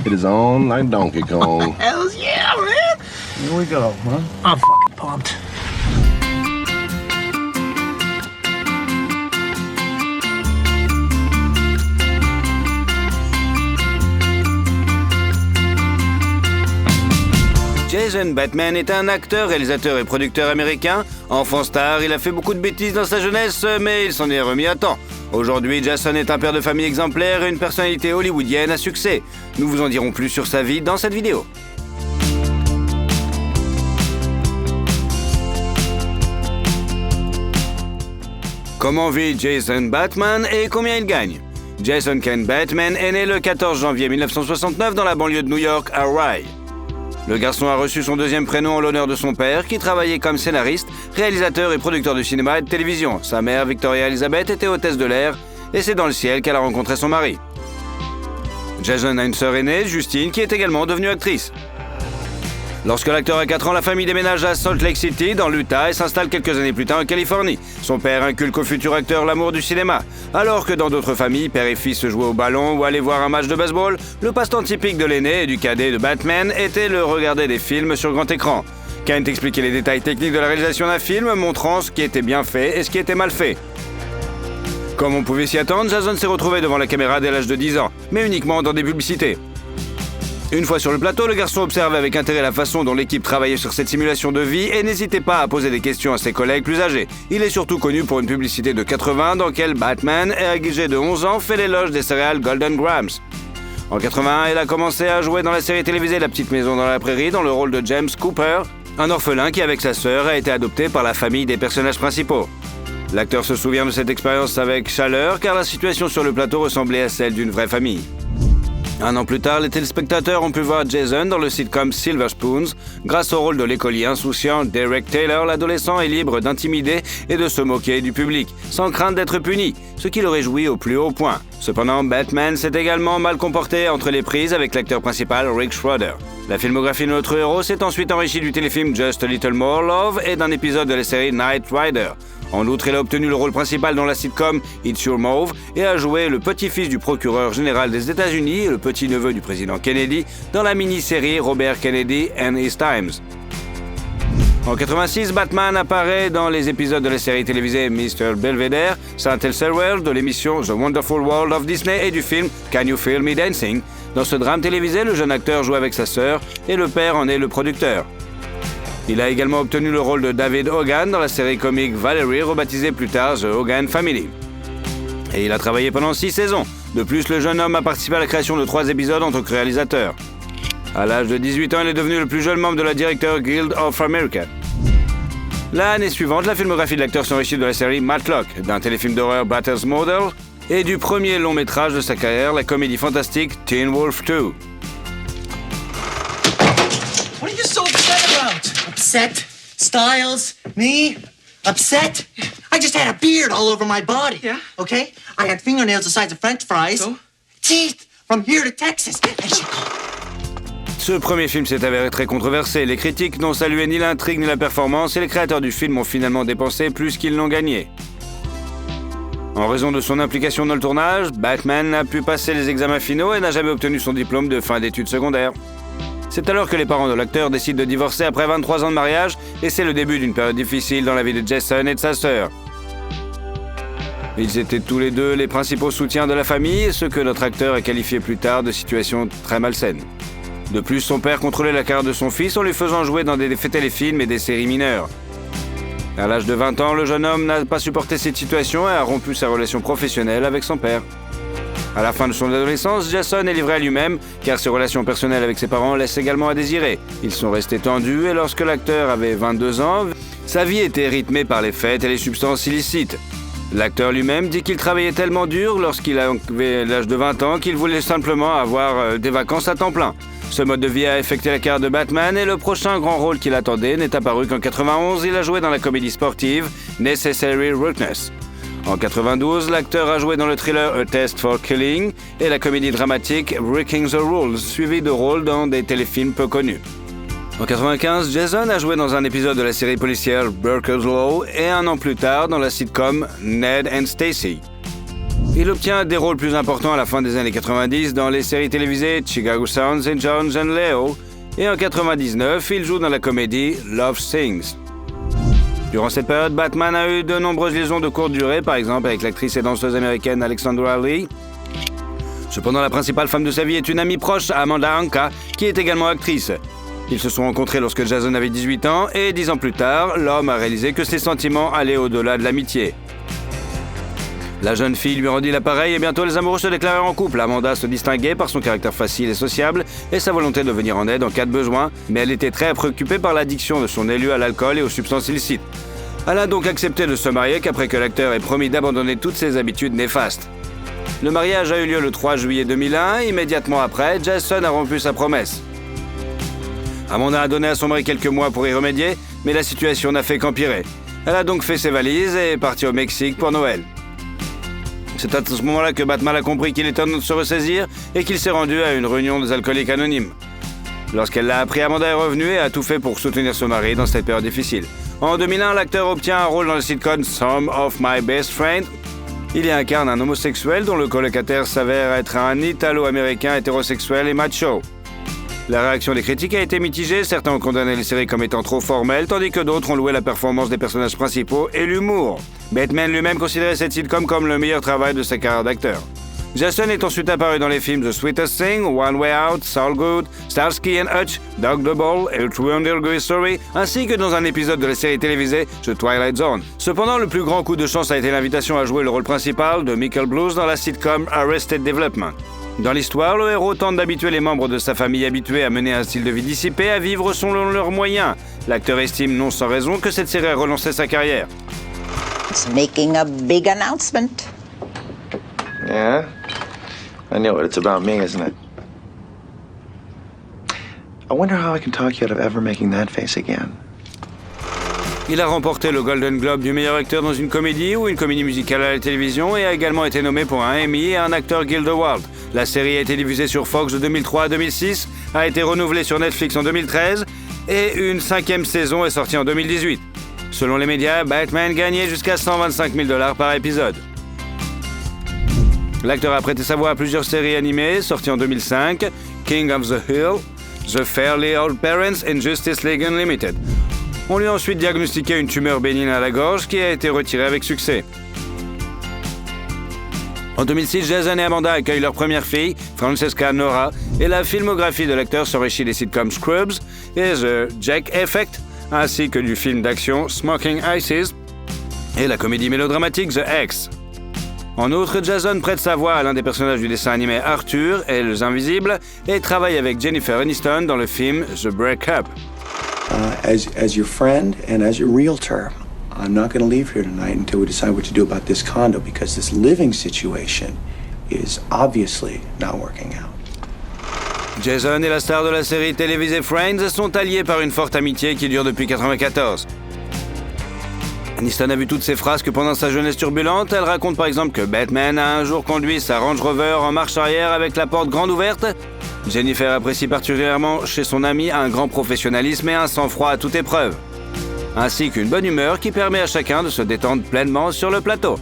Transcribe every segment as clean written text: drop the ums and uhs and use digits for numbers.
It is on like Donkey Kong. Hell yeah, man! Here we go, huh? I'm fucking pumped. Jason Bateman est un acteur, réalisateur et producteur américain. Enfant star, il a fait beaucoup de bêtises dans sa jeunesse, mais il s'en est remis à temps. Aujourd'hui, Jason est un père de famille exemplaire et une personnalité hollywoodienne à succès. Nous vous en dirons plus sur sa vie dans cette vidéo. Comment vit Jason Bateman et combien il gagne? Jason Ken Bateman est né le 14 janvier 1969 dans la banlieue de New York à Rye. Le garçon a reçu son deuxième prénom en l'honneur de son père, qui travaillait comme scénariste, réalisateur et producteur de cinéma et de télévision. Sa mère, Victoria Elizabeth, était hôtesse de l'air, et c'est dans le ciel qu'elle a rencontré son mari. Jason a une sœur aînée, Justine, qui est également devenue actrice. Lorsque l'acteur a 4 ans, la famille déménage à Salt Lake City, dans l'Utah, et s'installe quelques années plus tard en Californie. Son père inculque au futur acteur l'amour du cinéma. Alors que dans d'autres familles, père et fils jouaient au ballon ou allaient voir un match de baseball, le passe-temps typique de l'aîné et du cadet de Bateman était le regarder des films sur grand écran. Kent expliquait les détails techniques de la réalisation d'un film, montrant ce qui était bien fait et ce qui était mal fait. Comme on pouvait s'y attendre, Jason s'est retrouvé devant la caméra dès l'âge de 10 ans, mais uniquement dans des publicités. Une fois sur le plateau, le garçon observait avec intérêt la façon dont l'équipe travaillait sur cette simulation de vie et n'hésitait pas à poser des questions à ses collègues plus âgés. Il est surtout connu pour une publicité de 80 dans laquelle Bateman, âgé de 11 ans, fait l'éloge des céréales Golden Grams. En 81, il a commencé à jouer dans la série télévisée La Petite Maison dans la Prairie dans le rôle de James Cooper, un orphelin qui, avec sa sœur, a été adopté par la famille des personnages principaux. L'acteur se souvient de cette expérience avec chaleur car la situation sur le plateau ressemblait à celle d'une vraie famille. Un an plus tard, les téléspectateurs ont pu voir Jason dans le sitcom Silver Spoons, grâce au rôle de l'écolier insouciant Derek Taylor, l'adolescent est libre d'intimider et de se moquer du public, sans crainte d'être puni, ce qui le réjouit au plus haut point. Cependant, Bateman s'est également mal comporté entre les prises avec l'acteur principal Rick Schroder. La filmographie de notre héros s'est ensuite enrichie du téléfilm Just a Little More Love et d'un épisode de la série Knight Rider. En outre, il a obtenu le rôle principal dans la sitcom It's Your Mauve et a joué le petit-fils du procureur général des États-Unis et le petit-neveu du président Kennedy dans la mini-série Robert Kennedy and His Times. En 86, Bateman apparaît dans les épisodes de la série télévisée Mr. Belvedere, St. Elsewhere, de l'émission The Wonderful World of Disney et du film Can You Feel Me Dancing. Dans ce drame télévisé, le jeune acteur joue avec sa sœur et le père en est le producteur. Il a également obtenu le rôle de David Hogan dans la série comique Valerie, rebaptisée plus tard The Hogan Family. Et il a travaillé pendant 6 saisons. De plus, le jeune homme a participé à la création de 3 épisodes en tant que réalisateur. À l'âge de 18 ans, il est devenu le plus jeune membre de la Directors Guild of America. L'année suivante, la filmographie de l'acteur s'enrichit de la série Matlock, d'un téléfilm d'horreur Batters Model et du premier long métrage de sa carrière, la comédie fantastique Teen Wolf 2. What are you so upset about? Upset? Styles? Me? Upset? I just had a beard all over my body. Yeah? Okay? I had fingernails the size of French fries. So? Teeth from here to Texas. And she Ce premier film s'est avéré très controversé. Les critiques n'ont salué ni l'intrigue ni la performance et les créateurs du film ont finalement dépensé plus qu'ils n'ont gagné. En raison de son implication dans le tournage, Bateman n'a pu passer les examens finaux et n'a jamais obtenu son diplôme de fin d'études secondaires. C'est alors que les parents de l'acteur décident de divorcer après 23 ans de mariage et c'est le début d'une période difficile dans la vie de Jason et de sa sœur. Ils étaient tous les deux les principaux soutiens de la famille, ce que notre acteur a qualifié plus tard de situation très malsaine. De plus, son père contrôlait la carrière de son fils en lui faisant jouer dans des téléfilms et des séries mineures. À l'âge de 20 ans, le jeune homme n'a pas supporté cette situation et a rompu sa relation professionnelle avec son père. À la fin de son adolescence, Jason est livré à lui-même, car ses relations personnelles avec ses parents laissent également à désirer. Ils sont restés tendus et lorsque l'acteur avait 22 ans, sa vie était rythmée par les fêtes et les substances illicites. L'acteur lui-même dit qu'il travaillait tellement dur lorsqu'il avait l'âge de 20 ans qu'il voulait simplement avoir des vacances à temps plein. Ce mode de vie a affecté la carrière de Bateman et le prochain grand rôle qu'il attendait n'est apparu qu'en 91, il a joué dans la comédie sportive Necessary Roughness. En 92, l'acteur a joué dans le thriller A Test for Killing et la comédie dramatique Breaking the Rules, suivi de rôles dans des téléfilms peu connus. En 95, Jason a joué dans un épisode de la série policière Burker's Law et un an plus tard dans la sitcom Ned and Stacy. Il obtient des rôles plus importants à la fin des années 90 dans les séries télévisées Chicago Sounds and Jones and Leo, et en 99, il joue dans la comédie Love Sings. Durant cette période, Batman a eu de nombreuses liaisons de courte durée, par exemple avec l'actrice et danseuse américaine Alexandra Lee. Cependant, la principale femme de sa vie est une amie proche, Amanda Anka, qui est également actrice. Ils se sont rencontrés lorsque Jason avait 18 ans et 10 ans plus tard, l'homme a réalisé que ses sentiments allaient au-delà de l'amitié. La jeune fille lui rendit l'appareil et bientôt les amoureux se déclarèrent en couple. Amanda se distinguait par son caractère facile et sociable et sa volonté de venir en aide en cas de besoin, mais elle était très préoccupée par l'addiction de son élu à l'alcool et aux substances illicites. Elle a donc accepté de se marier qu'après que l'acteur ait promis d'abandonner toutes ses habitudes néfastes. Le mariage a eu lieu le 3 juillet 2001. Immédiatement après, Jason a rompu sa promesse. Amanda a donné à son mari quelques mois pour y remédier, mais la situation n'a fait qu'empirer. Elle a donc fait ses valises et est partie au Mexique pour Noël. C'est à ce moment-là que Batman a compris qu'il était temps de se ressaisir et qu'il s'est rendu à une réunion des alcooliques anonymes. Lorsqu'elle l'a appris, Amanda est revenue et a tout fait pour soutenir son mari dans cette période difficile. En 2001, l'acteur obtient un rôle dans le sitcom Some of My Best Friends. Il y incarne un homosexuel dont le colocataire s'avère être un Italo-américain hétérosexuel et macho. La réaction des critiques a été mitigée, certains ont condamné les séries comme étant trop formelles, tandis que d'autres ont loué la performance des personnages principaux et l'humour. Batman lui-même considérait cette sitcom comme le meilleur travail de sa carrière d'acteur. Jason est ensuite apparu dans les films The Sweetest Thing, One Way Out, Saul Good, Starsky and Hutch, Dog the Ball et A True Underground Story, ainsi que dans un épisode de la série télévisée The Twilight Zone. Cependant, le plus grand coup de chance a été l'invitation à jouer le rôle principal de Michael Blues dans la sitcom Arrested Development. Dans l'histoire, le héros tente d'habituer les membres de sa famille habitués à mener un style de vie dissipé à vivre selon leurs moyens. L'acteur estime non sans raison que cette série a relancé sa carrière. It's making a big announcement. Yeah? I knew it. It's about me, isn't it? I wonder how I can talk you out of ever making that face again. Il a remporté le Golden Globe du meilleur acteur dans une comédie ou une comédie musicale à la télévision et a également été nommé pour un Emmy et un acteur Guild Award. La série a été diffusée sur Fox de 2003 à 2006, a été renouvelée sur Netflix en 2013 et une 5e saison est sortie en 2018. Selon les médias, Batman gagnait jusqu'à $125,000 par épisode. L'acteur a prêté sa voix à plusieurs séries animées sorties en 2005, King of the Hill, The Fairly Odd Parents et Justice League Unlimited. On lui a ensuite diagnostiqué une tumeur bénigne à la gorge qui a été retirée avec succès. En 2006, Jason et Amanda accueillent leur première fille, Francesca Nora, et la filmographie de l'acteur s'enrichit des sitcoms Scrubs et The Jack Effect, ainsi que du film d'action Smoking Aces et la comédie mélodramatique The X. En outre, Jason prête sa voix à l'un des personnages du dessin animé Arthur et Les Invisibles et travaille avec Jennifer Aniston dans le film The Break-Up. As your friend and as your realtor, I'm not going to leave here tonight until we decide what to do about this condo because this living situation is obviously not working out. Jason et la star de la série télévisée Friends sont alliés par une forte amitié qui dure depuis 1994. Aniston a vu toutes ces frasques pendant sa jeunesse turbulente. Elle raconte par exemple que Batman a un jour conduit sa Range Rover en marche arrière avec la porte grande ouverte. Jennifer apprécie particulièrement chez son ami un grand professionnalisme et un sang-froid à toute épreuve, ainsi qu'une bonne humeur qui permet à chacun de se détendre pleinement sur le plateau.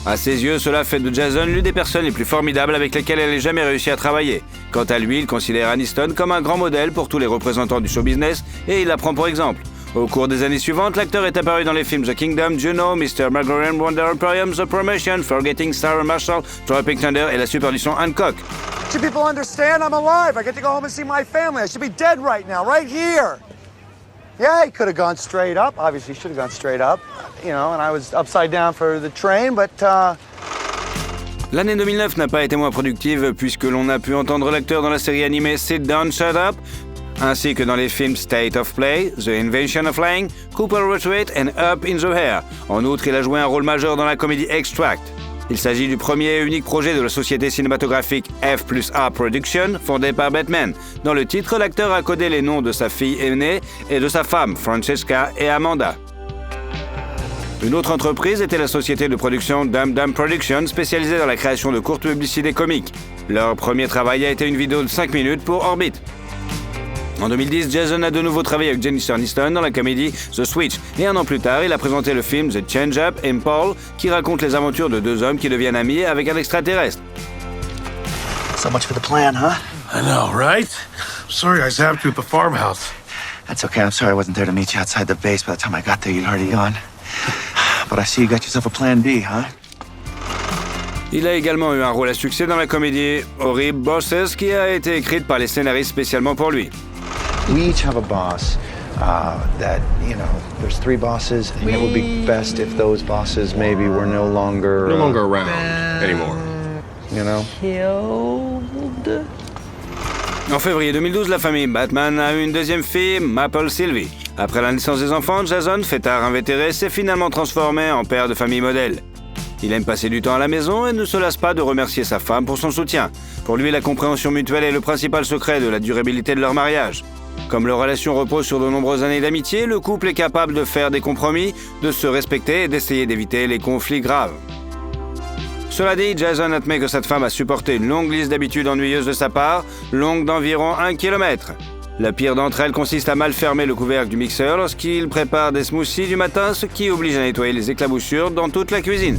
À ses yeux, cela fait de Jason l'une des personnes les plus formidables avec lesquelles elle ait jamais réussi à travailler. Quant à lui, il considère Aniston comme un grand modèle pour tous les représentants du show business et il la prend pour exemple. Au cours des années suivantes, l'acteur est apparu dans les films The Kingdom, Juno, Mr. Magdalene, Wonder Emporium, The Promotion, Forgetting Sarah Marshall, Tropic Thunder et la super du son Hancock. Should people understand I'm alive? I get to go home and see my family. I should be dead right now, right here. Yeah, he could have gone straight up. Obviously, he should have gone straight up. You know, and I was upside down for the train, but L'année 2009 n'a pas été moins productive puisque l'on a pu entendre l'acteur dans la série animée Sit Down, Shut Up, ainsi que dans les films State of Play, The Invention of Flying, Cooper Retreat et Up in the Air. En outre, il a joué un rôle majeur dans la comédie Extract. Il s'agit du premier et unique projet de la société cinématographique F+A Production, fondée par Batman. Dans le titre, l'acteur a codé les noms de sa fille aînée et de sa femme, Francesca et Amanda. Une autre entreprise était la société de production Dum Dum Production, spécialisée dans la création de courtes publicités comiques. Leur premier travail a été une vidéo de 5 minutes pour Orbit. En 2010, Jason a de nouveau travaillé avec Jennifer Aniston dans la comédie The Switch. Et un an plus tard, il a présenté le film The Change-Up and Paul, qui raconte les aventures de deux hommes qui deviennent amis avec un extraterrestre. So much for the plan, huh? I know, right? Sorry I zapped you at the farmhouse. That's okay. I'm sorry I wasn't there to meet you outside the base. By the time I got there, you'd already gone. But I see you got yourself a plan B, huh? Il a également eu un rôle à succès dans la comédie Horrible Bosses, qui a été écrite par les scénaristes spécialement pour lui. We each have a boss that, you know, there's 3 bosses, and it would be best if those bosses maybe were no longer around anymore. You know? En février 2012, la famille Batman a eu une deuxième fille, Maple Sylvie. Après la naissance des enfants, Jason, fêtard invétéré, s'est finalement transformé en père de famille modèle. Il aime passer du temps à la maison et ne se lasse pas de remercier sa femme pour son soutien. Pour lui, la compréhension mutuelle est le principal secret de la durabilité de leur mariage. Comme leur relation repose sur de nombreuses années d'amitié, le couple est capable de faire des compromis, de se respecter et d'essayer d'éviter les conflits graves. Cela dit, Jason admet que cette femme a supporté une longue liste d'habitudes ennuyeuses de sa part, longue d'environ 1 kilomètre. La pire d'entre elles consiste à mal fermer le couvercle du mixeur lorsqu'il prépare des smoothies du matin, ce qui oblige à nettoyer les éclaboussures dans toute la cuisine.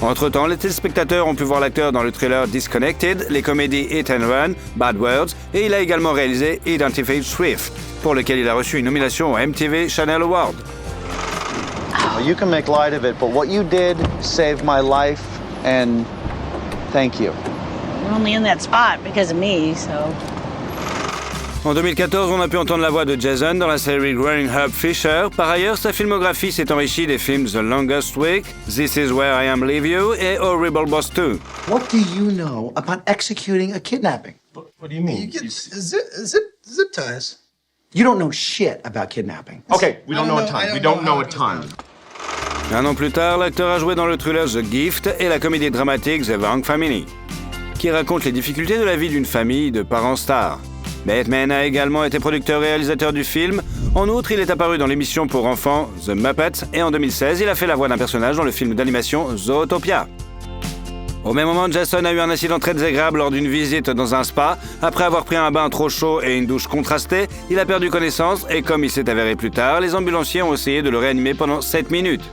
Entre-temps, les téléspectateurs ont pu voir l'acteur dans le thriller Disconnected, les comédies Hit and Run, Bad Words, et il a également réalisé Identify Swift, pour lequel il a reçu une nomination au MTV Channel Award. You can make light of it, but what you did saved my life, and thank you. You're only in that spot because of me, so... En 2014, on a pu entendre la voix de Jason dans la série Growing Up Fisher. Par ailleurs, sa filmographie s'est enrichie des films The Longest Week, This Is Where I Am Leave You et Horrible Boss 2. What do you know about executing a kidnapping? What do you mean? You get zip ties. You don't know shit about kidnapping. Okay, we don't know a ton. We don't know a ton. Un an plus tard, l'acteur a joué dans le thriller The Gift et la comédie dramatique The Wrong Family, qui raconte les difficultés de la vie d'une famille de parents stars. Batman a également été producteur et réalisateur du film. En outre, il est apparu dans l'émission pour enfants The Muppets et en 2016, il a fait la voix d'un personnage dans le film d'animation Zootopia. Au même moment, Jason a eu un incident très désagréable lors d'une visite dans un spa. Après avoir pris un bain trop chaud et une douche contrastée, il a perdu connaissance et comme il s'est avéré plus tard, les ambulanciers ont essayé de le réanimer pendant 7 minutes.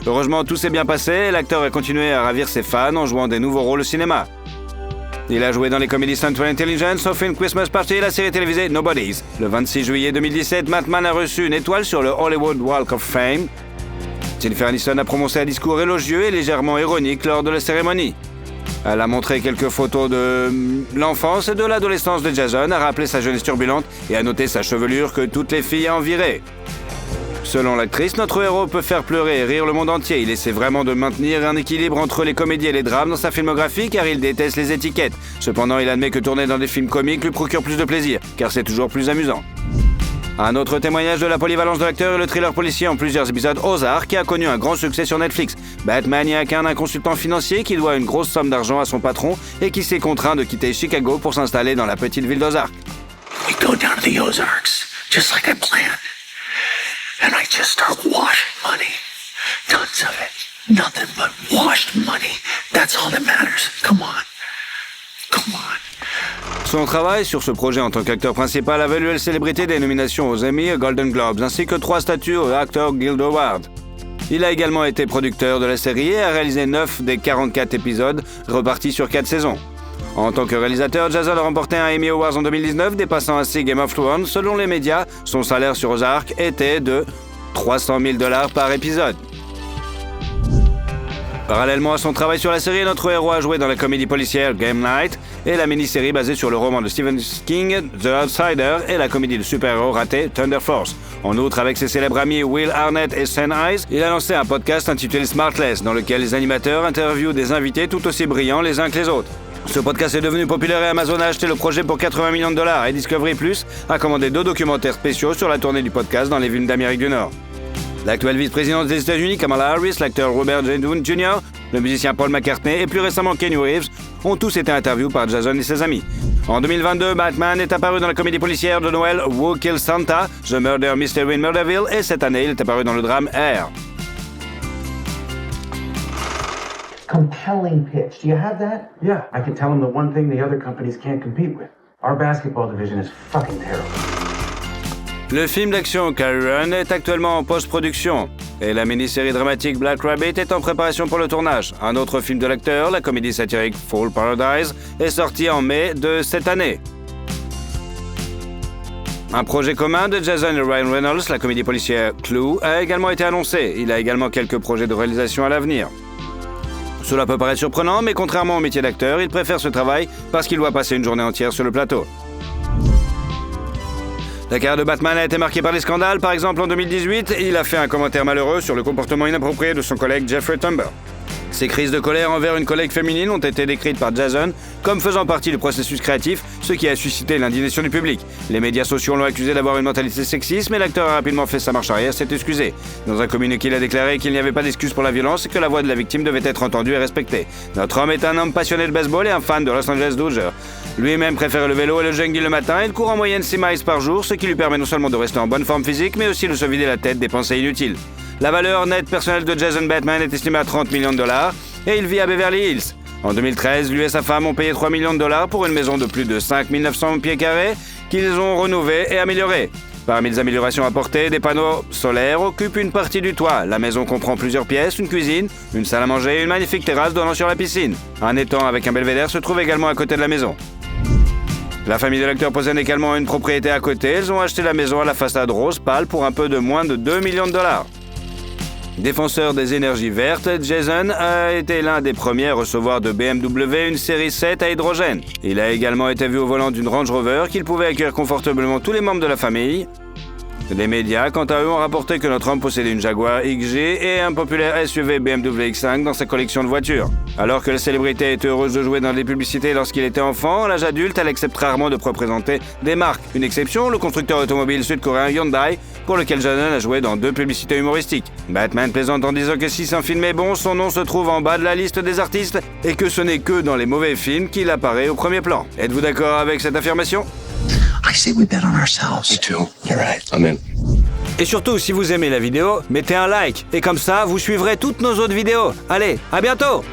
Heureusement, tout s'est bien passé et l'acteur a continué à ravir ses fans en jouant des nouveaux rôles au cinéma. Il a joué dans les comédies Central Intelligence, au film Christmas Party et la série télévisée Nobodies. Le 26 juillet 2017, Batman a reçu une étoile sur le Hollywood Walk of Fame. Jennifer Aniston a prononcé un discours élogieux et légèrement ironique lors de la cérémonie. Elle a montré quelques photos de l'enfance et de l'adolescence de Jason, a rappelé sa jeunesse turbulente et a noté sa chevelure que toutes les filles enviraient. Selon l'actrice, notre héros peut faire pleurer et rire le monde entier. Il essaie vraiment de maintenir un équilibre entre les comédies et les drames dans sa filmographie car il déteste les étiquettes. Cependant, il admet que tourner dans des films comiques lui procure plus de plaisir, car c'est toujours plus amusant. Un autre témoignage de la polyvalence de l'acteur est le thriller policier en plusieurs épisodes Ozark qui a connu un grand succès sur Netflix. Batman y incarne un consultant financier qui doit une grosse somme d'argent à son patron et qui s'est contraint de quitter Chicago pour s'installer dans la petite ville d'Ozark. We go down to the Ozarks, just like I planned. And I just start washing money. Tons of it. Nothing but washed money. That's all that matters. Come on. Come on. Son travail sur ce projet en tant qu'acteur principal a valu à la célébrité des nominations aux Emmy et Golden Globes, ainsi que 3 statues aux Actor Guild Awards. Il a également été producteur de la série et a réalisé 9 des 44 épisodes, repartis sur 4 saisons. En tant que réalisateur, Jason a remporté un Emmy Awards en 2019, dépassant ainsi Game of Thrones. Selon les médias, son salaire sur Ozark était de $300 000 par épisode. Parallèlement à son travail sur la série, notre héros a joué dans la comédie policière Game Night et la mini-série basée sur le roman de Stephen King, The Outsider, et la comédie de super-héros ratée Thunder Force. En outre, avec ses célèbres amis Will Arnett et Sean Hayes, il a lancé un podcast intitulé Smartless, dans lequel les animateurs interviewent des invités tout aussi brillants les uns que les autres. Ce podcast est devenu populaire et Amazon a acheté le projet pour $80 millions et Discovery Plus a commandé 2 documentaires spéciaux sur la tournée du podcast dans les villes d'Amérique du Nord. L'actuelle vice-présidente des États-Unis, Kamala Harris, l'acteur Robert Downey Jr., le musicien Paul McCartney et plus récemment Keanu Reeves ont tous été interviewés par Jason et ses amis. En 2022, Batman est apparu dans la comédie policière de Noël Who Killed Santa, The Murder Mystery in Murderville et cette année, il est apparu dans le drame Air. Compelling pitch. Do you have that? Yeah, I can tell them the one thing the other companies can't compete with. Our basketball division is fucking terrible. Le film d'action Carry Run est actuellement en post-production et la mini-série dramatique Black Rabbit est en préparation pour le tournage. Un autre film de l'acteur, la comédie satirique Fall Paradise, est sorti en mai de cette année. Un projet commun de Jason et Ryan Reynolds, la comédie policière Clue, a également été annoncé. Il a également quelques projets de réalisation à l'avenir. Cela peut paraître surprenant, mais contrairement au métier d'acteur, il préfère ce travail parce qu'il doit passer une journée entière sur le plateau. La carrière de Batman a été marquée par des scandales. Par exemple, en 2018, il a fait un commentaire malheureux sur le comportement inapproprié de son collègue Jeffrey Tambor. Ces crises de colère envers une collègue féminine ont été décrites par Jason comme faisant partie du processus créatif, ce qui a suscité l'indignation du public. Les médias sociaux l'ont accusé d'avoir une mentalité sexiste, mais l'acteur a rapidement fait sa marche arrière, s'est excusé. Dans un communiqué, il a déclaré qu'il n'y avait pas d'excuse pour la violence et que la voix de la victime devait être entendue et respectée. Notre homme est un homme passionné de baseball et un fan de Los Angeles Dodgers. Lui-même préfère le vélo et le jogging le matin. Il court en moyenne 6 miles par jour, ce qui lui permet non seulement de rester en bonne forme physique, mais aussi de se vider la tête des pensées inutiles. La valeur nette personnelle de Jason Bateman est estimée à $30 millions et il vit à Beverly Hills. En 2013, lui et sa femme ont payé $3 millions pour une maison de plus de 5 900 pieds carrés qu'ils ont rénovée et améliorée. Parmi les améliorations apportées, des panneaux solaires occupent une partie du toit. La maison comprend plusieurs pièces, une cuisine, une salle à manger et une magnifique terrasse donnant sur la piscine. Un étang avec un belvédère se trouve également à côté de la maison. La famille de l'acteur possède également une propriété à côté. Ils ont acheté la maison à la façade rose pâle pour un peu de moins de $2 millions. Défenseur des énergies vertes, Jason a été l'un des premiers à recevoir de BMW une série 7 à hydrogène. Il a également été vu au volant d'une Range Rover qu'il pouvait accueillir confortablement tous les membres de la famille. Les médias, quant à eux, ont rapporté que notre homme possédait une Jaguar XJ et un populaire SUV BMW X5 dans sa collection de voitures. Alors que la célébrité était heureuse de jouer dans des publicités lorsqu'il était enfant, à l'âge adulte, elle accepte rarement de représenter des marques. Une exception, le constructeur automobile sud-coréen Hyundai, pour lequel Jason a joué dans 2 publicités humoristiques. Batman plaisante en disant que si un film est bon, son nom se trouve en bas de la liste des artistes et que ce n'est que dans les mauvais films qu'il apparaît au premier plan. Êtes-vous d'accord avec cette affirmation? I say we bet on ourselves. Me too. You're right. I'm in. Et surtout, si vous aimez la vidéo, mettez un like. Et comme ça, vous suivrez toutes nos autres vidéos. Allez, à bientôt!